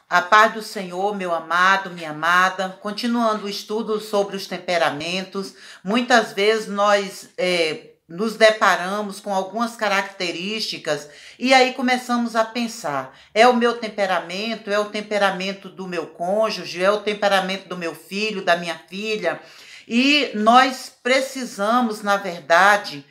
A paz do Senhor, meu amado, minha amada. Continuando o estudo sobre os temperamentos, muitas vezes nós nos deparamos com algumas características e aí começamos a pensar: é o meu temperamento, é o temperamento do meu cônjuge, é o temperamento do meu filho, da minha filha. E nós precisamos, na verdade,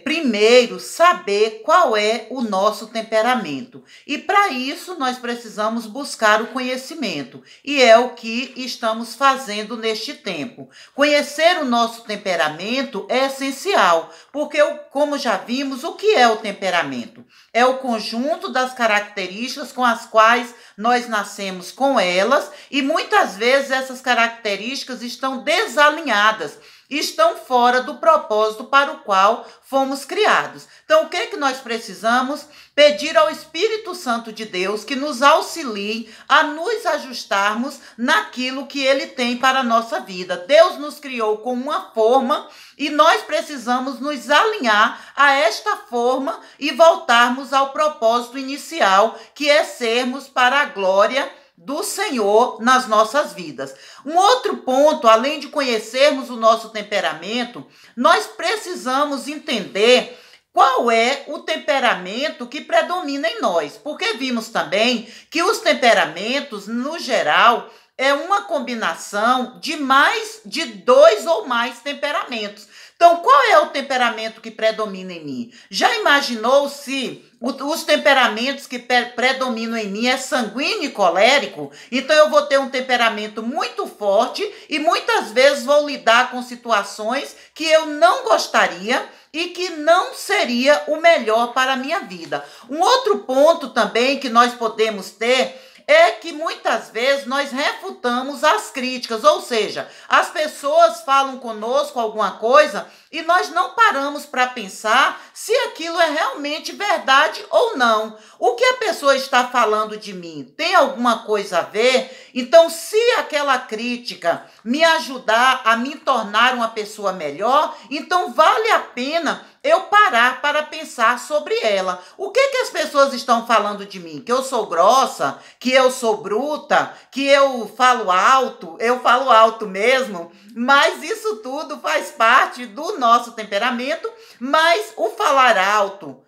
primeiro saber qual é o nosso temperamento. E para isso nós precisamos buscar o conhecimento. E é o que estamos fazendo neste tempo. Conhecer o nosso temperamento é essencial, porque, como já vimos, o que é o temperamento? É o conjunto das características com as quais nós nascemos com elas, e muitas vezes essas características estão desalinhadas, estão fora do propósito para o qual fomos criados. Então, o que é que nós precisamos? Pedir ao Espírito Santo de Deus que nos auxilie a nos ajustarmos naquilo que Ele tem para a nossa vida. Deus nos criou com uma forma e nós precisamos nos alinhar a esta forma e voltarmos ao propósito inicial, que é sermos para a glória do Senhor nas nossas vidas. Um outro ponto, além de conhecermos o nosso temperamento, nós precisamos entender qual é o temperamento que predomina em nós, porque vimos também que os temperamentos, no geral, é uma combinação de dois ou mais temperamentos. Então, qual é o temperamento que predomina em mim? Já imaginou se os temperamentos que predominam em mim é sanguíneo e colérico? Então, eu vou ter um temperamento muito forte e muitas vezes vou lidar com situações que eu não gostaria e que não seria o melhor para a minha vida. Um outro ponto também que nós podemos ter é que muitas vezes nós refutamos as críticas, ou seja, as pessoas falam conosco alguma coisa e nós não paramos para pensar se aquilo é realmente verdade ou não. O que a pessoa está falando de mim tem alguma coisa a ver? Então, se aquela crítica me ajudar a me tornar uma pessoa melhor, então vale a pena eu parar para pensar sobre ela. O que as pessoas estão falando de mim? Que eu sou grossa, que eu sou bruta, que eu falo alto mesmo, mas isso tudo faz parte do nosso temperamento. Mas o falar alto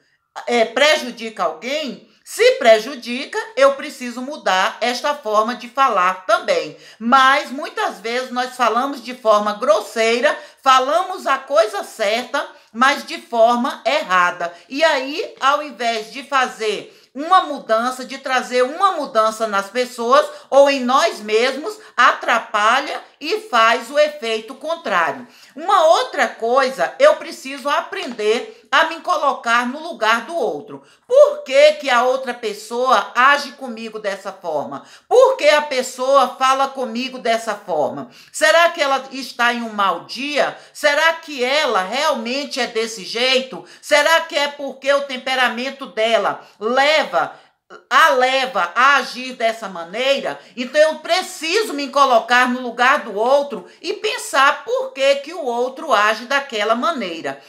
prejudica alguém? Se prejudica, eu preciso mudar esta forma de falar também. Mas muitas vezes nós falamos de forma grosseira, falamos a coisa certa, mas de forma errada. E aí, ao invés de fazer uma mudança, de trazer uma mudança nas pessoas ou em nós mesmos, atrapalha e faz o efeito contrário. Uma outra coisa, eu preciso aprender a me colocar no lugar do outro. Por que a outra pessoa age comigo dessa forma? Por que a pessoa fala comigo dessa forma? Será que ela está em um mau dia? Será que ela realmente é desse jeito? Será que é porque o temperamento dela leva a agir dessa maneira? Então eu preciso me colocar no lugar do outro e pensar por que o outro age daquela maneira.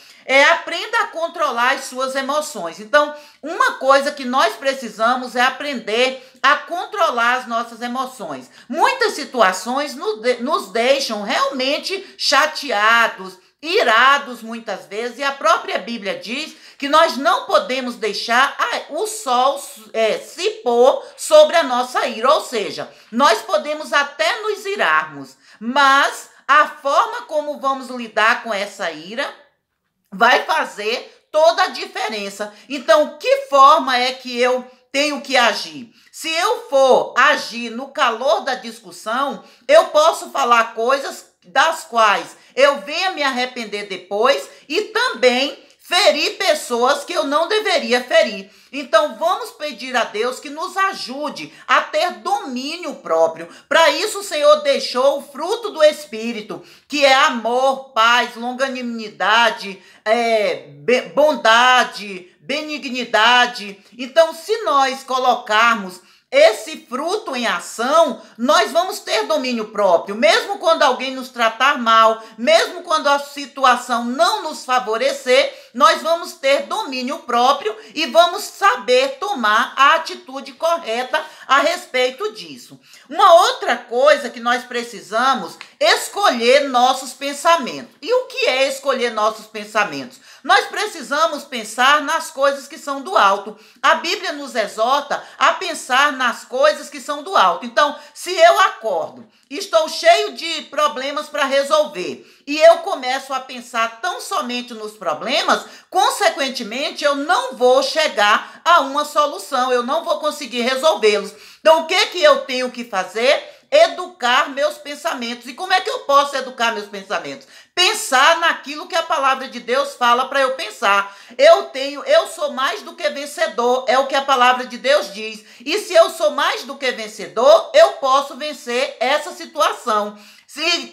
Aprenda a controlar as suas emoções. Então, uma coisa que nós precisamos é aprender a controlar as nossas emoções. Muitas situações nos deixam realmente chateados, irados muitas vezes, e a própria Bíblia diz que nós não podemos deixar o sol se pôr sobre a nossa ira, ou seja, nós podemos até nos irarmos, mas a forma como vamos lidar com essa ira vai fazer toda a diferença. Então, que forma é que eu tenho que agir? Se eu for agir no calor da discussão, eu posso falar coisas das quais eu venha me arrepender depois e também ferir pessoas que eu não deveria ferir. Então, vamos pedir a Deus que nos ajude a ter domínio próprio. Para isso, o Senhor deixou o fruto do Espírito, que é amor, paz, longanimidade, bondade, benignidade. Então, se nós colocarmos esse fruto em ação, nós vamos ter domínio próprio. Mesmo quando alguém nos tratar mal, mesmo quando a situação não nos favorecer, nós vamos ter domínio próprio e vamos saber tomar a atitude correta a respeito disso. Uma outra coisa que nós precisamos escolher nossos pensamentos. E o que é escolher nossos pensamentos? Nós precisamos pensar nas coisas que são do alto. A Bíblia nos exorta a pensar nas coisas que são do alto. Então, se eu acordo e estou cheio de problemas para resolver e eu começo a pensar tão somente nos problemas, consequentemente, eu não vou chegar a uma solução, eu não vou conseguir resolvê-los. Então, o que eu tenho que fazer? Educar meus pensamentos. E como é que eu posso educar meus pensamentos? Pensar naquilo que a palavra de Deus fala para eu pensar. Eu sou mais do que vencedor, é o que a palavra de Deus diz. E se eu sou mais do que vencedor, eu posso vencer essa situação.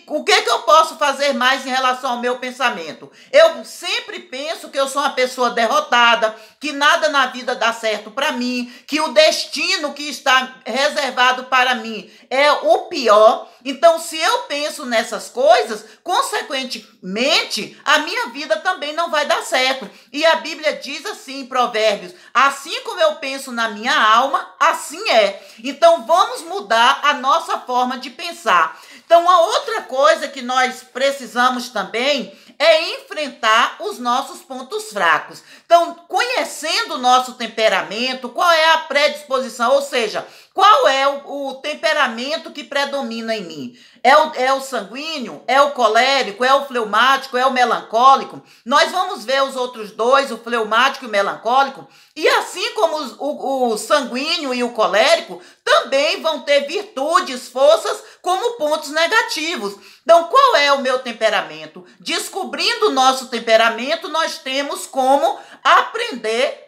O que eu posso fazer mais em relação ao meu pensamento? Eu sempre penso que eu sou uma pessoa derrotada, que nada na vida dá certo para mim, que o destino que está reservado para mim é o pior. Então, se eu penso nessas coisas, consequentemente, a minha vida também não vai dar certo. E a Bíblia diz assim em Provérbios: assim como eu penso na minha alma, assim é. Então, vamos mudar a nossa forma de pensar. Então, uma outra coisa que nós precisamos também é enfrentar os nossos pontos fracos. Então, conhecendo o nosso temperamento, qual é a predisposição, ou seja, qual é o temperamento que predomina em mim? É o sanguíneo? É o colérico? É o fleumático? É o melancólico? Nós vamos ver os outros dois, o fleumático e o melancólico, e assim como o sanguíneo e o colérico, também vão ter virtudes, forças, como pontos negativos. Então, qual é o meu temperamento? Descobrindo o nosso temperamento, nós temos como aprender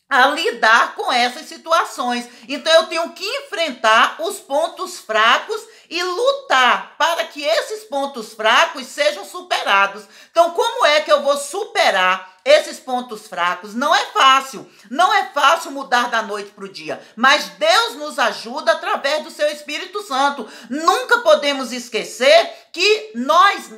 a lidar com essas situações. Então, eu tenho que enfrentar os pontos fracos e lutar para que esses pontos fracos sejam superados. Então, como é que eu vou superar esses pontos fracos? Não é fácil. Não é fácil mudar da noite para o dia. Mas Deus nos ajuda através do seu Espírito Santo. Nunca podemos esquecer que nós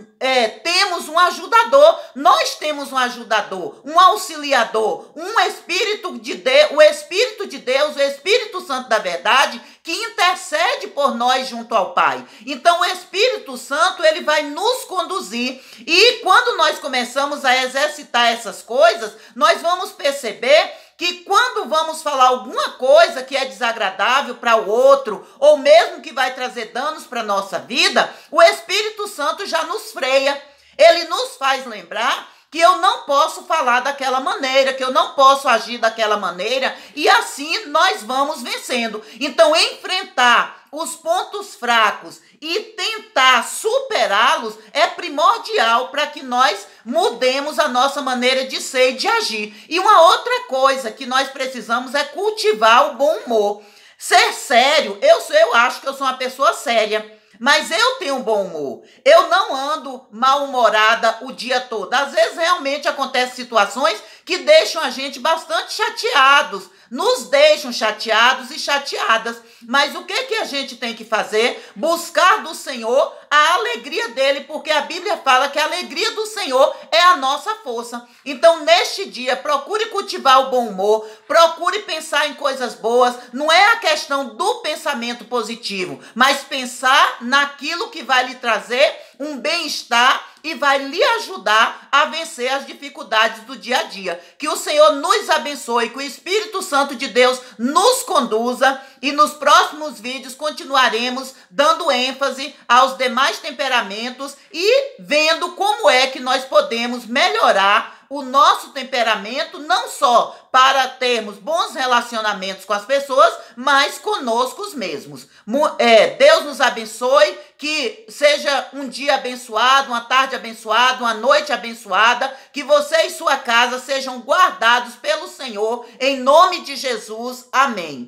temos um ajudador. Nós temos um ajudador, um auxiliador, um Espírito de Deus, o Espírito de Deus, o Espírito Santo da verdade, que intercede por nós junto ao Pai. Então, o Espírito Santo, ele vai nos conduzir. E quando nós começamos a exercitar essas coisas, nós vamos perceber que quando vamos falar alguma coisa que é desagradável para o outro, ou mesmo que vai trazer danos para a nossa vida, o Espírito Santo já nos freia. Ele nos faz lembrar que eu não posso falar daquela maneira, que eu não posso agir daquela maneira, e assim nós vamos vencendo. Então, enfrentar os pontos fracos e tentar superá-los é primordial para que nós mudemos a nossa maneira de ser e de agir. E uma outra coisa que nós precisamos é cultivar o bom humor. Ser sério, eu acho que eu sou uma pessoa séria. Mas eu tenho um bom humor. Eu não ando mal-humorada o dia todo. Às vezes realmente acontecem situações que deixam a gente bastante chateados. Nos deixam chateados e chateadas. Mas o que a gente tem que fazer? Buscar do Senhor a alegria dele, porque a Bíblia fala que a alegria do Senhor é a nossa força. Então, neste dia, procure cultivar o bom humor, procure pensar em coisas boas. Não é a questão do pensamento positivo, mas pensar naquilo que vai lhe trazer um bem-estar e vai lhe ajudar a vencer as dificuldades do dia a dia. Que o Senhor nos abençoe, que o Espírito Santo de Deus nos conduza, e nos próximos vídeos continuaremos dando ênfase aos demais temperamentos e vendo como é que nós podemos melhorar o nosso temperamento, não só para termos bons relacionamentos com as pessoas, mas conosco mesmos. Deus nos abençoe, que seja um dia abençoado, uma tarde abençoada, uma noite abençoada, que você e sua casa sejam guardados pelo Senhor, em nome de Jesus. Amém.